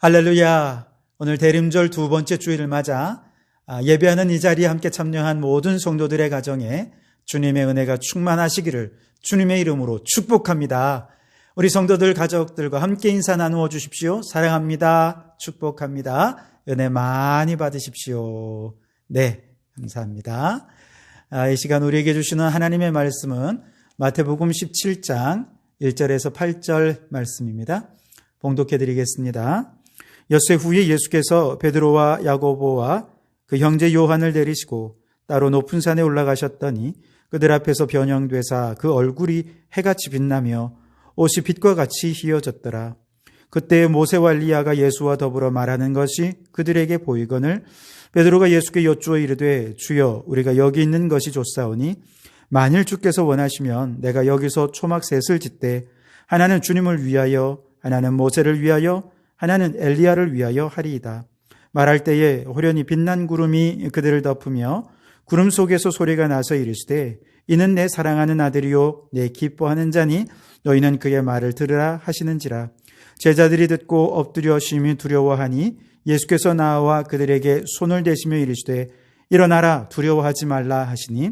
할렐루야. 오늘 대림절 두 번째 주일을 맞아 예배하는 이 자리에 함께 참여한 모든 성도들의 가정에 주님의 은혜가 충만하시기를 주님의 이름으로 축복합니다. 우리 성도들 가족들과 함께 인사 나누어 주십시오. 사랑합니다. 축복합니다. 은혜 많이 받으십시오. 네, 감사합니다. 이 시간 우리에게 주시는 하나님의 말씀은 마태복음 17장 1절에서 8절 말씀입니다. 봉독해 드리겠습니다. 엿새 후에 예수께서 베드로와 야고보와 그 형제 요한을 데리시고 따로 높은 산에 올라가셨더니 그들 앞에서 변형되사 그 얼굴이 해같이 빛나며 옷이 빛과 같이 희어졌더라. 그때 모세와 엘리야가 예수와 더불어 말하는 것이 그들에게 보이거늘 베드로가 예수께 여쭈어 이르되 주여 우리가 여기 있는 것이 좋사오니 만일 주께서 원하시면 내가 여기서 초막 셋을 짓되 하나는 주님을 위하여 하나는 모세를 위하여 하나는 엘리야를 위하여 하리이다. 말할 때에 호련히 빛난 구름이 그들을 덮으며 구름 속에서 소리가 나서 이르시되 이는 내 사랑하는 아들이요 내 기뻐하는 자니 너희는 그의 말을 들으라 하시는지라. 제자들이 듣고 엎드려 심히 두려워하니 예수께서 나와 그들에게 손을 대시며 이르시되 일어나라 두려워하지 말라 하시니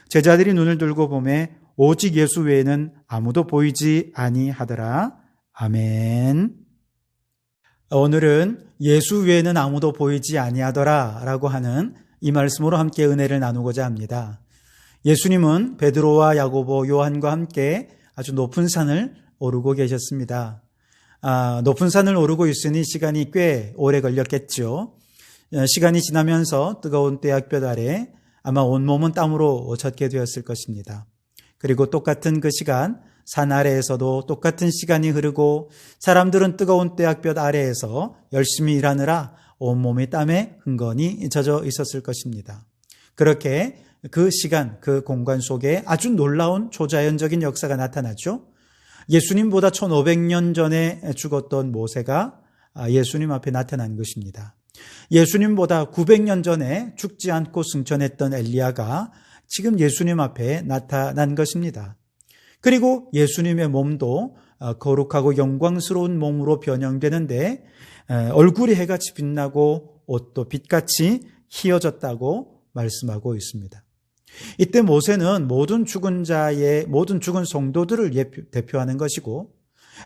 제자들이 눈을 들고 보매 오직 예수 외에는 아무도 보이지 아니하더라. 아멘. 오늘은 예수 외에는 아무도 보이지 아니하더라 라고 하는 이 말씀으로 함께 은혜를 나누고자 합니다. 예수님은 베드로와 야고보, 요한과 함께 아주 높은 산을 오르고 계셨습니다. 높은 산을 오르고 있으니 시간이 꽤 오래 걸렸겠죠. 시간이 지나면서 뜨거운 떼약볕 아래 아마 온몸은 땀으로 젖게 되었을 것입니다. 그리고 똑같은 그 시간 산 아래에서도 똑같은 시간이 흐르고 사람들은 뜨거운 떼약볕 아래에서 열심히 일하느라 온몸이 땀에 흥건히 젖어 있었을 것입니다. 그렇게 그 시간, 그 공간 속에 아주 놀라운 초자연적인 역사가 나타나죠. 예수님보다 1500년 전에 죽었던 모세가 예수님 앞에 나타난 것입니다. 예수님보다 900년 전에 죽지 않고 승천했던 엘리야가 지금 예수님 앞에 나타난 것입니다. 그리고 예수님의 몸도 거룩하고 영광스러운 몸으로 변형되는데 얼굴이 해같이 빛나고 옷도 빛같이 희어졌다고 말씀하고 있습니다. 이때 모세는 모든 죽은 성도들을 대표하는 것이고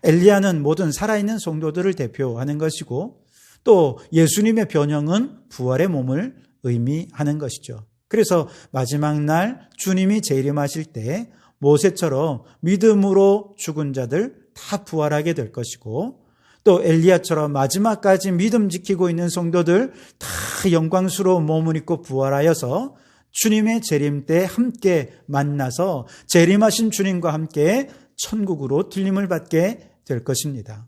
엘리야는 모든 살아있는 성도들을 대표하는 것이고 또 예수님의 변형은 부활의 몸을 의미하는 것이죠. 그래서 마지막 날 주님이 재림하실 때 모세처럼 믿음으로 죽은 자들 다 부활하게 될 것이고 또 엘리야처럼 마지막까지 믿음 지키고 있는 성도들 다 영광스러운 몸을 입고 부활하여서 주님의 재림 때 함께 만나서 재림하신 주님과 함께 천국으로 들림을 받게 될 것입니다.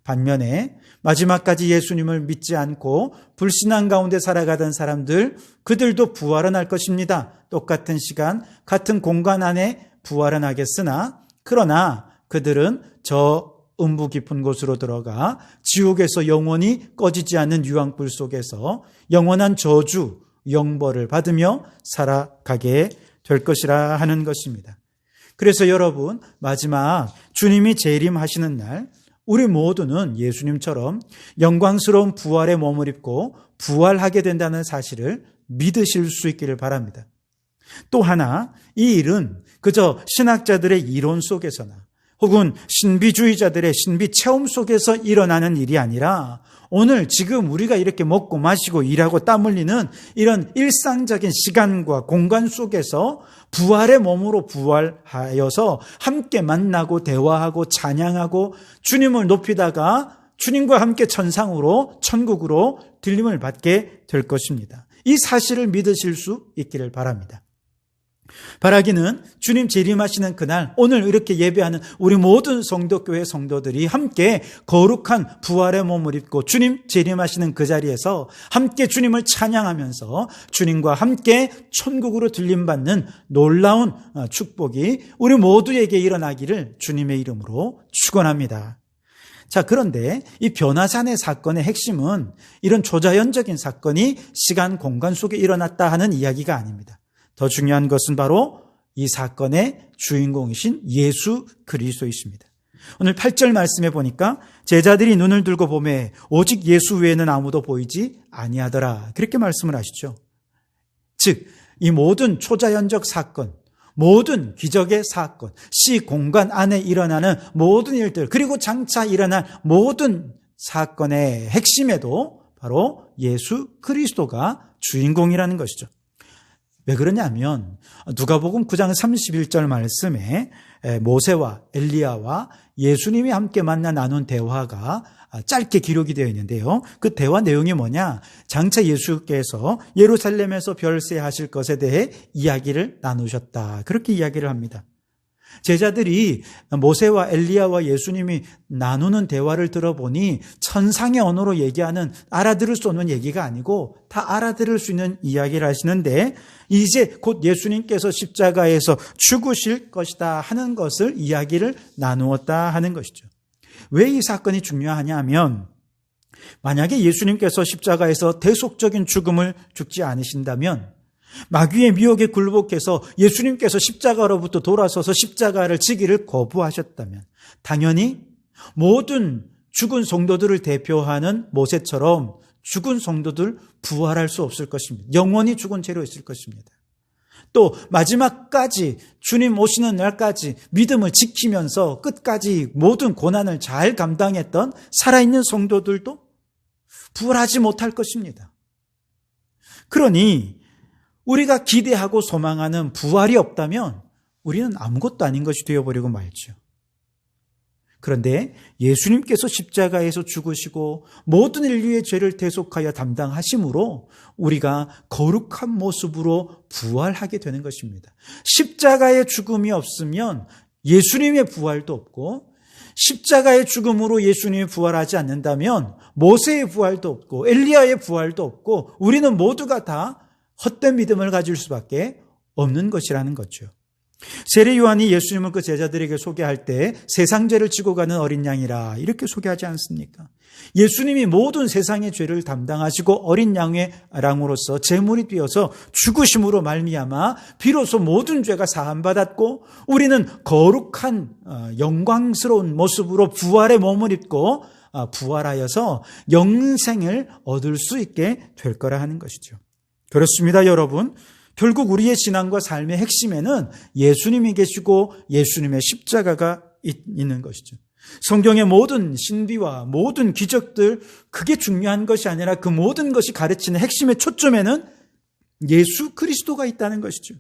반면에 마지막까지 예수님을 믿지 않고 불신앙 가운데 살아가던 사람들 그들도 부활은 할 것입니다. 똑같은 시간 같은 공간 안에 부활은 하겠으나 그러나 그들은 저 음부 깊은 곳으로 들어가 지옥에서 영원히 꺼지지 않는 유황불 속에서 영원한 저주, 영벌을 받으며 살아가게 될 것이라 하는 것입니다. 그래서 여러분 마지막 주님이 재림하시는 날 우리 모두는 예수님처럼 영광스러운 부활의 몸을 입고 부활하게 된다는 사실을 믿으실 수 있기를 바랍니다. 또 하나 이 일은 그저 신학자들의 이론 속에서나 혹은 신비주의자들의 신비 체험 속에서 일어나는 일이 아니라 오늘 지금 우리가 이렇게 먹고 마시고 일하고 땀 흘리는 이런 일상적인 시간과 공간 속에서 부활의 몸으로 부활하여서 함께 만나고 대화하고 찬양하고 주님을 높이다가 주님과 함께 천상으로 천국으로 들림을 받게 될 것입니다. 이 사실을 믿으실 수 있기를 바랍니다. 바라기는 주님 재림하시는 그날 오늘 이렇게 예배하는 우리 모든 성도교회 성도들이 함께 거룩한 부활의 몸을 입고 주님 재림하시는 그 자리에서 함께 주님을 찬양하면서 주님과 함께 천국으로 들림받는 놀라운 축복이 우리 모두에게 일어나기를 주님의 이름으로 축원합니다. 자, 그런데 이 변화산의 사건의 핵심은 이런 초자연적인 사건이 시간, 공간 속에 일어났다 하는 이야기가 아닙니다. 더 중요한 것은 바로 이 사건의 주인공이신 예수 그리스도이십니다. 오늘 8절 말씀에 보니까 제자들이 눈을 들고 보매 오직 예수 외에는 아무도 보이지 아니하더라. 그렇게 말씀을 하시죠. 즉, 이 모든 초자연적 사건, 모든 기적의 사건, 시공간 안에 일어나는 모든 일들, 그리고 장차 일어날 모든 사건의 핵심에도 바로 예수 그리스도가 주인공이라는 것이죠. 왜 그러냐면 누가복음 9장 31절 말씀에 모세와 엘리야와 예수님이 함께 만나 나눈 대화가 짧게 기록이 되어 있는데요. 그 대화 내용이 뭐냐? 장차 예수께서 예루살렘에서 별세하실 것에 대해 이야기를 나누셨다. 그렇게 이야기를 합니다. 제자들이 모세와 엘리야와 예수님이 나누는 대화를 들어보니 천상의 언어로 얘기하는 알아들을 수 없는 얘기가 아니고 다 알아들을 수 있는 이야기를 하시는데 이제 곧 예수님께서 십자가에서 죽으실 것이다 하는 것을 이야기를 나누었다 하는 것이죠. 왜 이 사건이 중요하냐 하면 만약에 예수님께서 십자가에서 대속적인 죽음을 죽지 않으신다면 마귀의 미혹에 굴복해서 예수님께서 십자가로부터 돌아서서 십자가를 지기를 거부하셨다면 당연히 모든 죽은 성도들을 대표하는 모세처럼 죽은 성도들 부활할 수 없을 것입니다. 영원히 죽은 채로 있을 것입니다. 또 마지막까지 주님 오시는 날까지 믿음을 지키면서 끝까지 모든 고난을 잘 감당했던 살아있는 성도들도 부활하지 못할 것입니다. 그러니 우리가 기대하고 소망하는 부활이 없다면 우리는 아무것도 아닌 것이 되어버리고 말죠. 그런데 예수님께서 십자가에서 죽으시고 모든 인류의 죄를 대속하여 담당하심으로 우리가 거룩한 모습으로 부활하게 되는 것입니다. 십자가의 죽음이 없으면 예수님의 부활도 없고 십자가의 죽음으로 예수님이 부활하지 않는다면 모세의 부활도 없고 엘리야의 부활도 없고 우리는 모두가 다 헛된 믿음을 가질 수밖에 없는 것이라는 거죠. 세례 요한이 예수님을 그 제자들에게 소개할 때 세상 죄를 지고 가는 어린 양이라 이렇게 소개하지 않습니까? 예수님이 모든 세상의 죄를 담당하시고 어린 양의 랑으로서 제물이 되어서 죽으심으로 말미암아 비로소 모든 죄가 사함받았고 우리는 거룩한 영광스러운 모습으로 부활의 몸을 입고 부활하여서 영생을 얻을 수 있게 될 거라 하는 것이죠. 그렇습니다, 여러분. 결국 우리의 신앙과 삶의 핵심에는 예수님이 계시고 예수님의 십자가가 있는 것이죠. 성경의 모든 신비와 모든 기적들, 그게 중요한 것이 아니라 그 모든 것이 가르치는 핵심의 초점에는 예수 그리스도가 있다는 것이죠.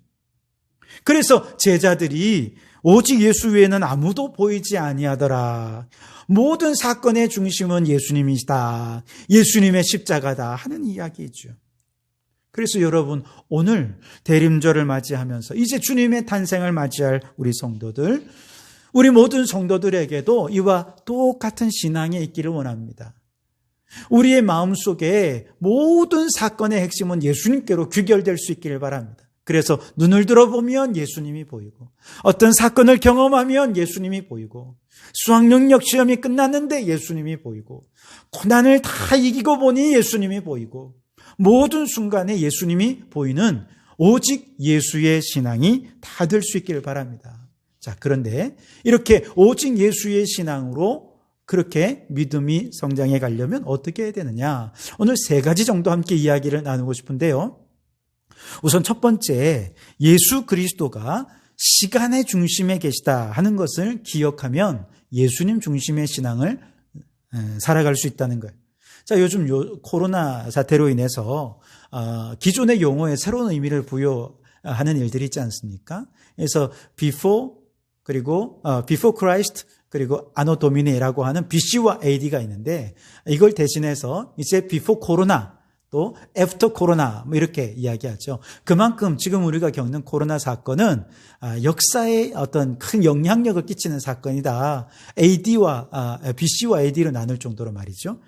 그래서 제자들이 오직 예수 외에는 아무도 보이지 아니하더라. 모든 사건의 중심은 예수님이시다. 예수님의 십자가다 하는 이야기이죠. 그래서 여러분, 오늘 대림절을 맞이하면서 이제 주님의 탄생을 맞이할 우리 성도들, 우리 모든 성도들에게도 이와 똑같은 신앙이 있기를 원합니다. 우리의 마음속에 모든 사건의 핵심은 예수님께로 귀결될 수 있기를 바랍니다. 그래서 눈을 들어보면 예수님이 보이고 어떤 사건을 경험하면 예수님이 보이고 수학능력 시험이 끝났는데 예수님이 보이고 고난을 다 이기고 보니 예수님이 보이고 모든 순간에 예수님이 보이는 오직 예수의 신앙이 다 될 수 있기를 바랍니다. 자, 그런데 이렇게 오직 예수의 신앙으로 그렇게 믿음이 성장해 가려면 어떻게 해야 되느냐? 오늘 3가지 정도 함께 이야기를 나누고 싶은데요. 우선 첫 번째, 예수 그리스도가 시간의 중심에 계시다 하는 것을 기억하면 예수님 중심의 신앙을 살아갈 수 있다는 거예요. 자, 요즘 코로나 사태로 인해서 기존의 용어에 새로운 의미를 부여하는 일들이 있지 않습니까? 그래서 before 그리고 before Christ 그리고 anno Domini라고 하는 BC와 AD가 있는데 이걸 대신해서 이제 before Corona 또 after Corona 뭐 이렇게 이야기하죠. 그만큼 지금 우리가 겪는 코로나 사건은 역사에 어떤 큰 영향력을 끼치는 사건이다. AD와 BC와 AD로 나눌 정도로 말이죠.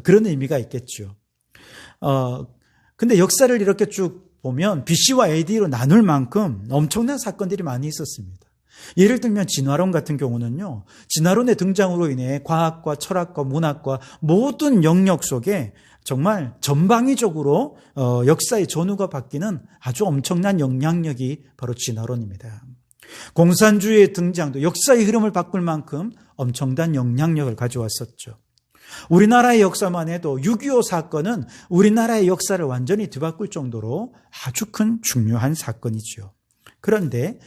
그런 의미가 있겠죠. 근데 역사를 이렇게 쭉 보면 BC와 AD로 나눌 만큼 엄청난 사건들이 많이 있었습니다. 예를 들면 진화론 같은 경우는요, 진화론의 등장으로 인해 과학과 철학과 문학과 모든 영역 속에 정말 전방위적으로 역사의 전후가 바뀌는 아주 엄청난 영향력이 바로 진화론입니다. 공산주의의 등장도 역사의 흐름을 바꿀 만큼 엄청난 영향력을 가져왔었죠. 우리나라의 역사만 해도 6.25 사건은 우리나라의 역사를 완전히 뒤바꿀 정도로 아주 큰 중요한 사건이죠. 그런데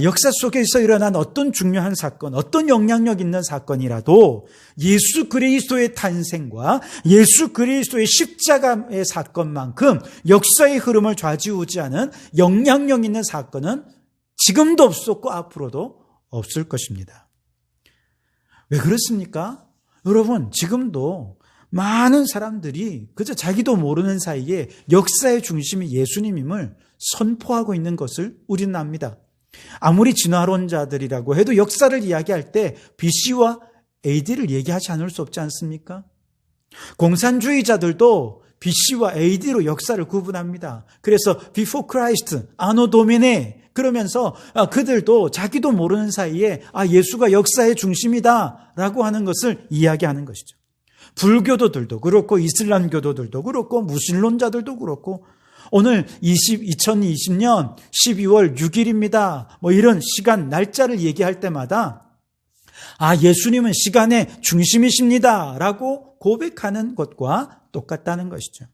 역사 속에서 일어난 어떤 중요한 사건, 어떤 영향력 있는 사건이라도 예수 그리스도의 탄생과 예수 그리스도의 십자가의 사건만큼 역사의 흐름을 좌지우지하는 영향력 있는 사건은 지금도 없었고 앞으로도 없을 것입니다. 왜 그렇습니까? 여러분, 지금도 많은 사람들이 그저 자기도 모르는 사이에 역사의 중심이 예수님임을 선포하고 있는 것을 우리는 압니다. 아무리 진화론자들이라고 해도 역사를 이야기할 때 BC와 AD를 얘기하지 않을 수 없지 않습니까? 공산주의자들도 BC와 AD로 역사를 구분합니다. 그래서 Before Christ, Anno Domini 그러면서 그들도 자기도 모르는 사이에 예수가 역사의 중심이다라고 하는 것을 이야기하는 것이죠. 불교도들도 그렇고 이슬람교도들도 그렇고 무신론자들도 그렇고 오늘 2020년 12월 6일입니다. 이런 시간, 날짜를 얘기할 때마다 예수님은 시간의 중심이십니다. 라고 고백하는 것과 똑같다는 것이죠.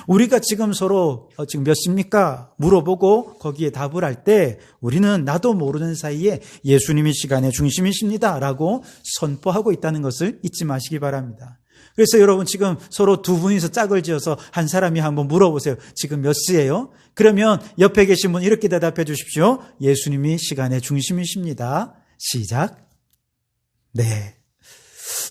우리가 지금 서로 지금 몇 시입니까? 물어보고 거기에 답을 할 때 우리는 나도 모르는 사이에 예수님이 시간의 중심이십니다. 라고 선포하고 있다는 것을 잊지 마시기 바랍니다. 그래서 여러분 지금 서로 두 분이서 짝을 지어서 한 사람이 한번 물어보세요. 지금 몇 시예요? 그러면 옆에 계신 분 이렇게 대답해 주십시오. 예수님이 시간의 중심이십니다. 시작. 네.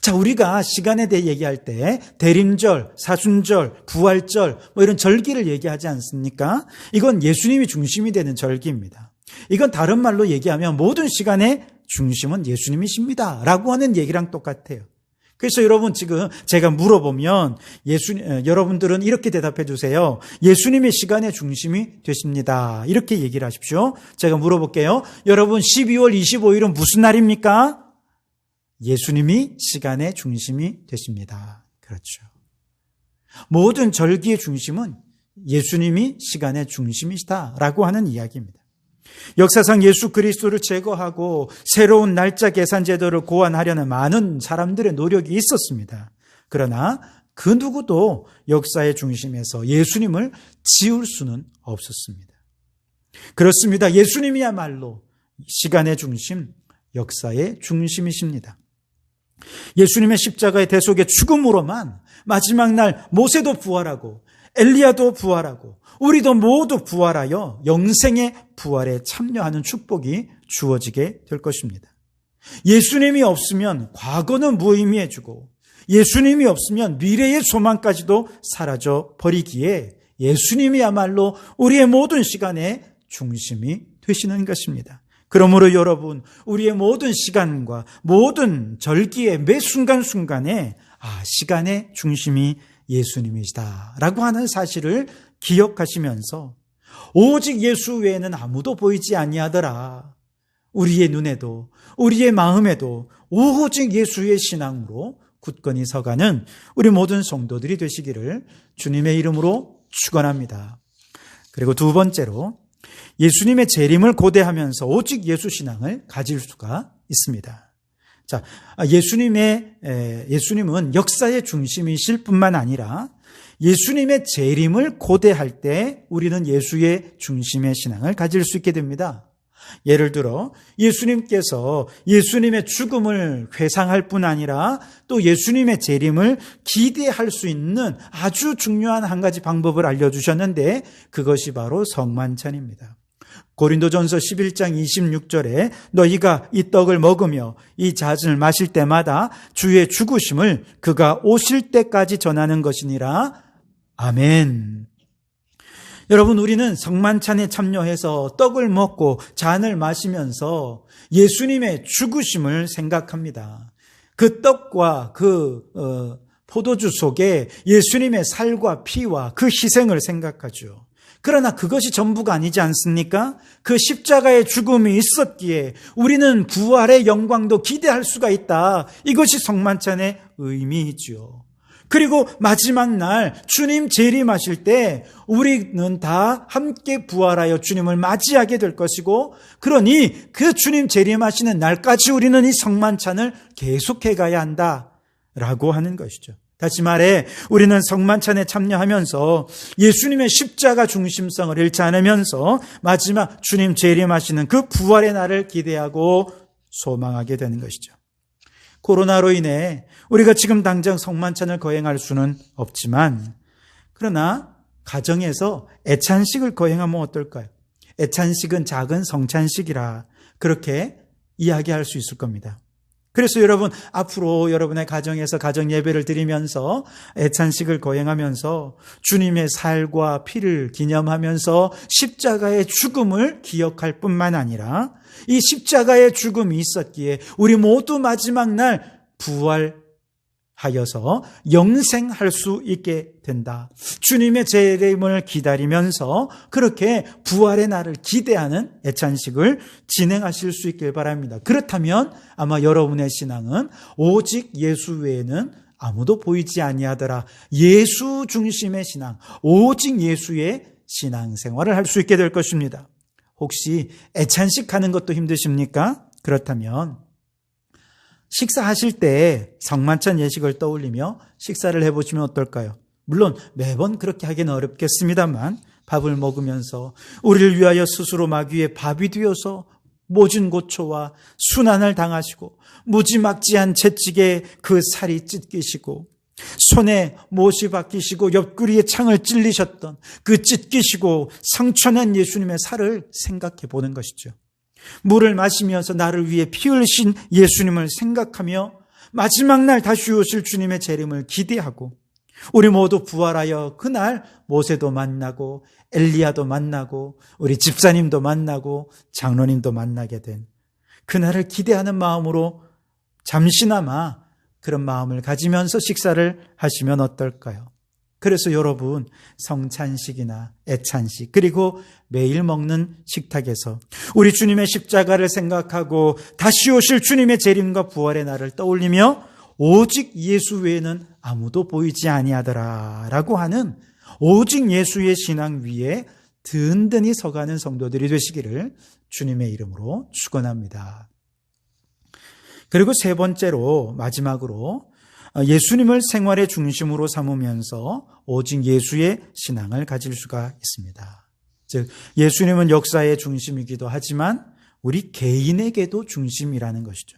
자, 우리가 시간에 대해 얘기할 때 대림절, 사순절, 부활절 이런 절기를 얘기하지 않습니까? 이건 예수님이 중심이 되는 절기입니다. 이건 다른 말로 얘기하면 모든 시간의 중심은 예수님이십니다. 라고 하는 얘기랑 똑같아요. 그래서 여러분 지금 제가 물어보면 여러분들은 이렇게 대답해 주세요. 예수님이 시간의 중심이 되십니다. 이렇게 얘기를 하십시오. 제가 물어볼게요. 여러분 12월 25일은 무슨 날입니까? 예수님이 시간의 중심이 되십니다. 그렇죠. 모든 절기의 중심은 예수님이 시간의 중심이시다라고 하는 이야기입니다. 역사상 예수 그리스도를 제거하고 새로운 날짜 계산 제도를 고안하려는 많은 사람들의 노력이 있었습니다. 그러나 그 누구도 역사의 중심에서 예수님을 지울 수는 없었습니다. 그렇습니다. 예수님이야말로 시간의 중심, 역사의 중심이십니다. 예수님의 십자가의 대속의 죽음으로만 마지막 날 모세도 부활하고 엘리야도 부활하고 우리도 모두 부활하여 영생의 부활에 참여하는 축복이 주어지게 될 것입니다. 예수님이 없으면 과거는 무의미해지고 예수님이 없으면 미래의 소망까지도 사라져 버리기에 예수님이야말로 우리의 모든 시간의 중심이 되시는 것입니다. 그러므로 여러분, 우리의 모든 시간과 모든 절기의 매 순간순간에 시간의 중심이 예수님이시다라고 하는 사실을 기억하시면서 오직 예수 외에는 아무도 보이지 아니하더라. 우리의 눈에도 우리의 마음에도 오직 예수의 신앙으로 굳건히 서가는 우리 모든 성도들이 되시기를 주님의 이름으로 축원합니다. 그리고 두 번째로 예수님의 재림을 고대하면서 오직 예수 신앙을 가질 수가 있습니다. 자, 예수님은 역사의 중심이실 뿐만 아니라 예수님의 재림을 고대할 때 우리는 예수의 중심의 신앙을 가질 수 있게 됩니다. 예를 들어 예수님께서 예수님의 죽음을 회상할 뿐 아니라 또 예수님의 재림을 기대할 수 있는 아주 중요한 한 가지 방법을 알려주셨는데 그것이 바로 성만찬입니다. 고린도전서 11장 26절에 너희가 이 떡을 먹으며 이 잣을 마실 때마다 주의 죽으심을 그가 오실 때까지 전하는 것이니라. 아멘. 여러분, 우리는 성만찬에 참여해서 떡을 먹고 잔을 마시면서 예수님의 죽으심을 생각합니다. 그 떡과 그 포도주 속에 예수님의 살과 피와 그 희생을 생각하죠. 그러나 그것이 전부가 아니지 않습니까? 그 십자가의 죽음이 있었기에 우리는 부활의 영광도 기대할 수가 있다. 이것이 성만찬의 의미이죠. 그리고 마지막 날 주님 재림하실 때 우리는 다 함께 부활하여 주님을 맞이하게 될 것이고, 그러니 그 주님 재림하시는 날까지 우리는 이 성만찬을 계속해 가야 한다라고 하는 것이죠. 다시 말해 우리는 성만찬에 참여하면서 예수님의 십자가 중심성을 잃지 않으면서 마지막 주님 재림하시는 그 부활의 날을 기대하고 소망하게 되는 것이죠. 코로나로 인해 우리가 지금 당장 성만찬을 거행할 수는 없지만, 그러나 가정에서 애찬식을 거행하면 어떨까요? 애찬식은 작은 성찬식이라 그렇게 이야기할 수 있을 겁니다. 그래서 여러분, 앞으로 여러분의 가정에서 가정 예배를 드리면서 애찬식을 거행하면서 주님의 살과 피를 기념하면서 십자가의 죽음을 기억할 뿐만 아니라 이 십자가의 죽음이 있었기에 우리 모두 마지막 날 부활하여서 영생할 수 있게 된다. 주님의 재림을 기다리면서 그렇게 부활의 날을 기대하는 애찬식을 진행하실 수 있길 바랍니다. 그렇다면 아마 여러분의 신앙은 오직 예수 외에는 아무도 보이지 아니하더라. 예수 중심의 신앙, 오직 예수의 신앙생활을 할 수 있게 될 것입니다. 혹시 애찬식 하는 것도 힘드십니까? 그렇다면 식사하실 때 성만찬 예식을 떠올리며 식사를 해보시면 어떨까요? 물론 매번 그렇게 하기는 어렵겠습니다만 밥을 먹으면서 우리를 위하여 스스로 마귀의 밥이 되어서 모진 고초와 순환을 당하시고 무지막지한 채찍에 그 살이 찢기시고 손에 못이 박히시고 옆구리에 창을 찔리셨던 그 찢기시고 상처난 예수님의 살을 생각해 보는 것이죠. 물을 마시면서 나를 위해 피 흘리신 예수님을 생각하며 마지막 날 다시 오실 주님의 재림을 기대하고 우리 모두 부활하여 그날 모세도 만나고 엘리야도 만나고 우리 집사님도 만나고 장로님도 만나게 된 그날을 기대하는 마음으로 잠시나마 그런 마음을 가지면서 식사를 하시면 어떨까요? 그래서 여러분, 성찬식이나 애찬식 그리고 매일 먹는 식탁에서 우리 주님의 십자가를 생각하고 다시 오실 주님의 재림과 부활의 날을 떠올리며 오직 예수 외에는 아무도 보이지 아니하더라 라고 하는 오직 예수의 신앙 위에 든든히 서가는 성도들이 되시기를 주님의 이름으로 축원합니다. 그리고 세 번째로, 마지막으로 예수님을 생활의 중심으로 삼으면서 오직 예수의 신앙을 가질 수가 있습니다. 즉, 예수님은 역사의 중심이기도 하지만 우리 개인에게도 중심이라는 것이죠.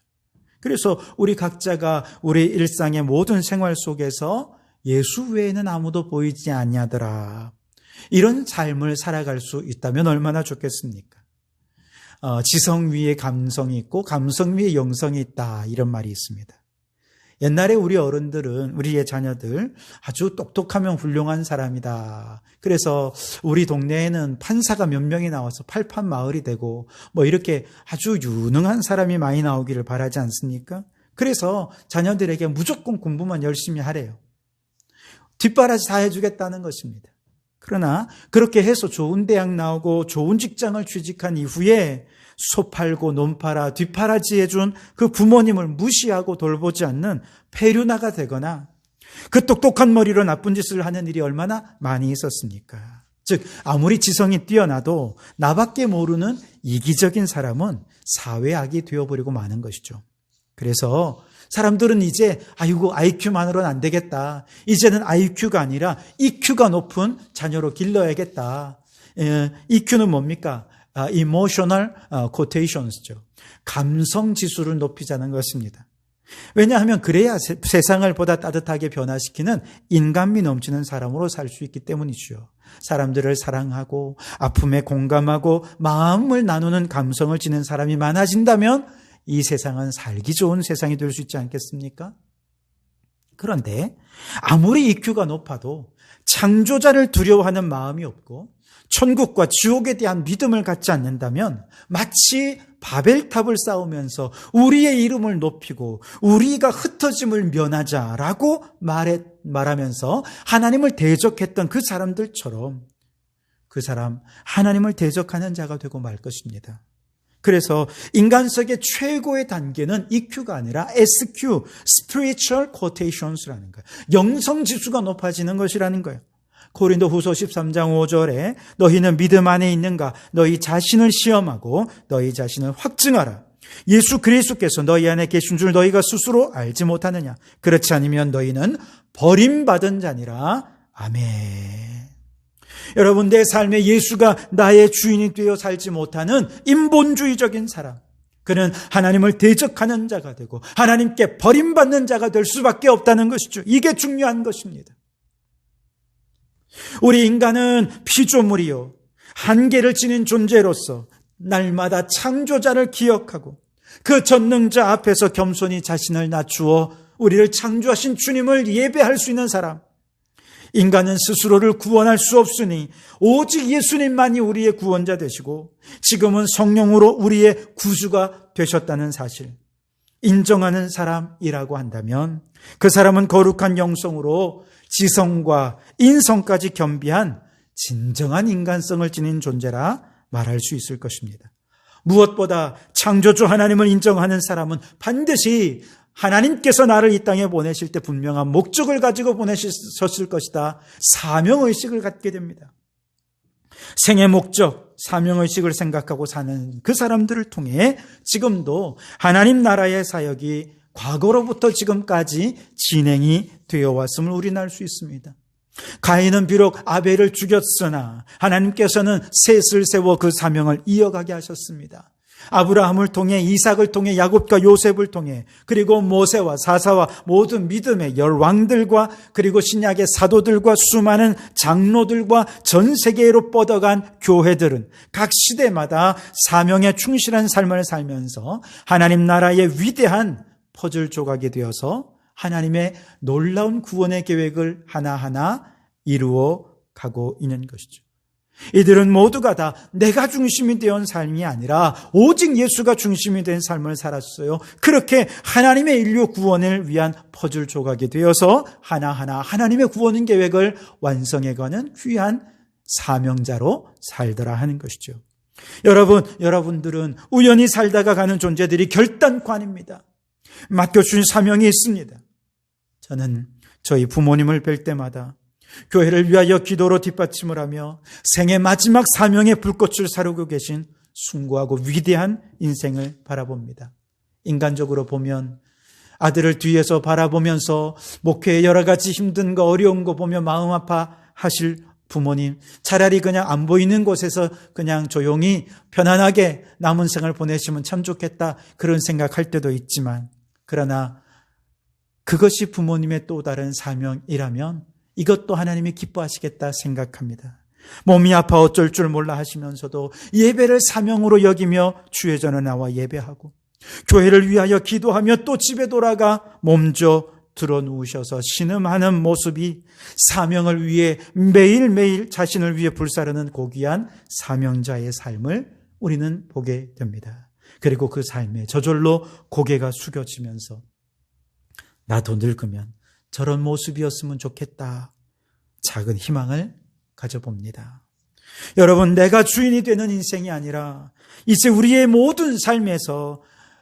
그래서 우리 각자가 우리 일상의 모든 생활 속에서 예수 외에는 아무도 보이지 아니하더라, 이런 삶을 살아갈 수 있다면 얼마나 좋겠습니까? 지성 위에 감성이 있고 감성 위에 영성이 있다, 이런 말이 있습니다. 옛날에 우리 어른들은 우리의 자녀들 아주 똑똑하면 훌륭한 사람이다. 그래서 우리 동네에는 판사가 몇 명이 나와서 팔판 마을이 되고 뭐 이렇게 아주 유능한 사람이 많이 나오기를 바라지 않습니까? 그래서 자녀들에게 무조건 공부만 열심히 하래요. 뒷바라지 다 해주겠다는 것입니다. 그러나 그렇게 해서 좋은 대학 나오고 좋은 직장을 취직한 이후에 소 팔고 논 팔아 뒷바라지 해준 그 부모님을 무시하고 돌보지 않는 폐륜아가 되거나 그 똑똑한 머리로 나쁜 짓을 하는 일이 얼마나 많이 있었습니까? 즉, 아무리 지성이 뛰어나도 나밖에 모르는 이기적인 사람은 사회악이 되어버리고 마는 것이죠. 그래서 사람들은 이제 아이고 IQ만으로는 안 되겠다. 이제는 IQ가 아니라 EQ가 높은 자녀로 길러야겠다. EQ는 뭡니까? Emotional Quotations죠. 감성 지수를 높이자는 것입니다. 왜냐하면 그래야 세상을 보다 따뜻하게 변화시키는 인간미 넘치는 사람으로 살 수 있기 때문이죠. 사람들을 사랑하고 아픔에 공감하고 마음을 나누는 감성을 지닌 사람이 많아진다면 이 세상은 살기 좋은 세상이 될 수 있지 않겠습니까? 그런데 아무리 EQ가 높아도 창조자를 두려워하는 마음이 없고 천국과 지옥에 대한 믿음을 갖지 않는다면 마치 바벨탑을 쌓으면서 우리의 이름을 높이고 우리가 흩어짐을 면하자라고 말하면서 하나님을 대적했던 그 사람들처럼 그 사람 하나님을 대적하는 자가 되고 말 것입니다. 그래서 인간성의 최고의 단계는 EQ가 아니라 SQ, Spiritual Quotations라는 거예요. 영성지수가 높아지는 것이라는 거예요. 고린도후서 13장 5절에 너희는 믿음 안에 있는가? 너희 자신을 시험하고 너희 자신을 확증하라. 예수 그리스도께서 너희 안에 계신 줄 너희가 스스로 알지 못하느냐? 그렇지 않으면 너희는 버림받은 자니라. 아멘. 여러분, 내 삶에 예수가 나의 주인이 되어 살지 못하는 인본주의적인 사람, 그는 하나님을 대적하는 자가 되고 하나님께 버림받는 자가 될 수밖에 없다는 것이죠. 이게 중요한 것입니다. 우리 인간은 피조물이요, 한계를 지닌 존재로서 날마다 창조자를 기억하고 그 전능자 앞에서 겸손히 자신을 낮추어 우리를 창조하신 주님을 예배할 수 있는 사람. 인간은 스스로를 구원할 수 없으니 오직 예수님만이 우리의 구원자 되시고 지금은 성령으로 우리의 구주가 되셨다는 사실 인정하는 사람이라고 한다면 그 사람은 거룩한 영성으로 지성과 인성까지 겸비한 진정한 인간성을 지닌 존재라 말할 수 있을 것입니다. 무엇보다 창조주 하나님을 인정하는 사람은 반드시 하나님께서 나를 이 땅에 보내실 때 분명한 목적을 가지고 보내셨을 것이다. 사명의식을 갖게 됩니다. 생의 목적, 사명의식을 생각하고 사는 그 사람들을 통해 지금도 하나님 나라의 사역이 과거로부터 지금까지 진행이 되어 왔음을 우리는 알 수 있습니다. 가인은 비록 아벨을 죽였으나 하나님께서는 셋을 세워 그 사명을 이어가게 하셨습니다. 아브라함을 통해, 이삭을 통해, 야곱과 요셉을 통해, 그리고 모세와 사사와 모든 믿음의 열왕들과 그리고 신약의 사도들과 수많은 장로들과 전 세계로 뻗어간 교회들은 각 시대마다 사명에 충실한 삶을 살면서 하나님 나라의 위대한 퍼즐 조각이 되어서 하나님의 놀라운 구원의 계획을 하나하나 이루어 가고 있는 것이죠. 이들은 모두가 다 내가 중심이 되어 삶이 아니라 오직 예수가 중심이 된 삶을 살았어요. 그렇게 하나님의 인류 구원을 위한 퍼즐 조각이 되어서 하나하나 하나님의 구원 계획을 완성해가는 귀한 사명자로 살더라 하는 것이죠. 여러분들은 우연히 살다가 가는 존재들이 결단관입니다. 맡겨주신 사명이 있습니다. 저는 저희 부모님을 뵐 때마다 교회를 위하여 기도로 뒷받침을 하며 생의 마지막 사명의 불꽃을 사르고 계신 숭고하고 위대한 인생을 바라봅니다. 인간적으로 보면 아들을 뒤에서 바라보면서 목회의 여러 가지 힘든 거 어려운 거 보며 마음 아파하실 부모님, 차라리 그냥 안 보이는 곳에서 그냥 조용히 편안하게 남은 생을 보내시면 참 좋겠다, 그런 생각할 때도 있지만, 그러나 그것이 부모님의 또 다른 사명이라면 이것도 하나님이 기뻐하시겠다 생각합니다. 몸이 아파 어쩔 줄 몰라 하시면서도 예배를 사명으로 여기며 주의 전에 나와 예배하고 교회를 위하여 기도하며 또 집에 돌아가 몸져 들어 누우셔서 신음하는 모습이 사명을 위해 매일매일 자신을 위해 불사르는 고귀한 사명자의 삶을 우리는 보게 됩니다. 그리고 그 삶에 저절로 고개가 숙여지면서 나도 늙으면 저런 모습이었으면 좋겠다, 작은 희망을 가져봅니다. 여러분, 내가 주인이 되는 인생이 아니라 이제 우리의 모든 삶에서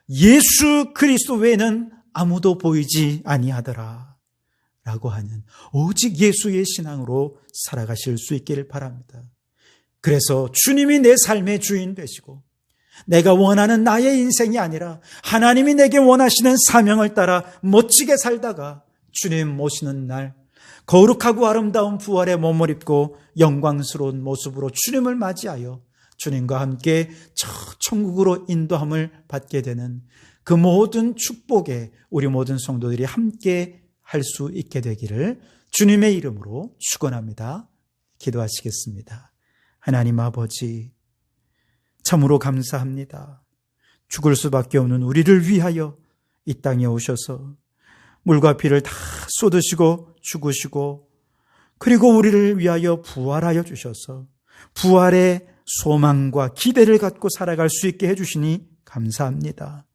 예수 그리스도 외에는 아무도 보이지 아니하더라 라고 하는 오직 예수의 신앙으로 살아가실 수 있기를 바랍니다. 그래서 주님이 내 삶의 주인 되시고 내가 원하는 나의 인생이 아니라 하나님이 내게 원하시는 사명을 따라 멋지게 살다가 주님 모시는 날 거룩하고 아름다운 부활의 몸을 입고 영광스러운 모습으로 주님을 맞이하여 주님과 함께 천국으로 인도함을 받게 되는 그 모든 축복에 우리 모든 성도들이 함께 할 수 있게 되기를 주님의 이름으로 축원합니다. 기도하시겠습니다. 하나님 아버지, 참으로 감사합니다. 죽을 수밖에 없는 우리를 위하여 이 땅에 오셔서 물과 피를 다 쏟으시고 죽으시고 그리고 우리를 위하여 부활하여 주셔서 부활의 소망과 기대를 갖고 살아갈 수 있게 해주시니 감사합니다.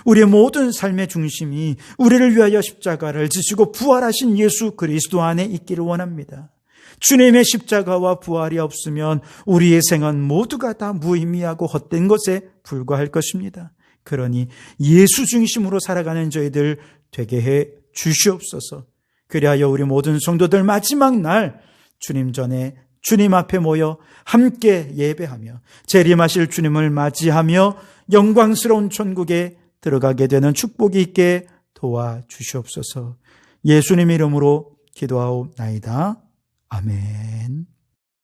우리의 모든 삶의 중심이 우리를 위하여 십자가를 지시고 부활하신 예수 그리스도 안에 있기를 원합니다. 주님의 십자가와 부활이 없으면 우리의 생은 모두가 다 무의미하고 헛된 것에 불과할 것입니다. 그러니 예수 중심으로 살아가는 저희들 되게 해 주시옵소서. 그리하여 우리 모든 성도들 마지막 날 주님 전에 주님 앞에 모여 함께 예배하며 재림하실 주님을 맞이하며 영광스러운 천국에 들어가게 되는 축복이 있게 도와주시옵소서. 예수님 이름으로 기도하옵나이다. 아멘.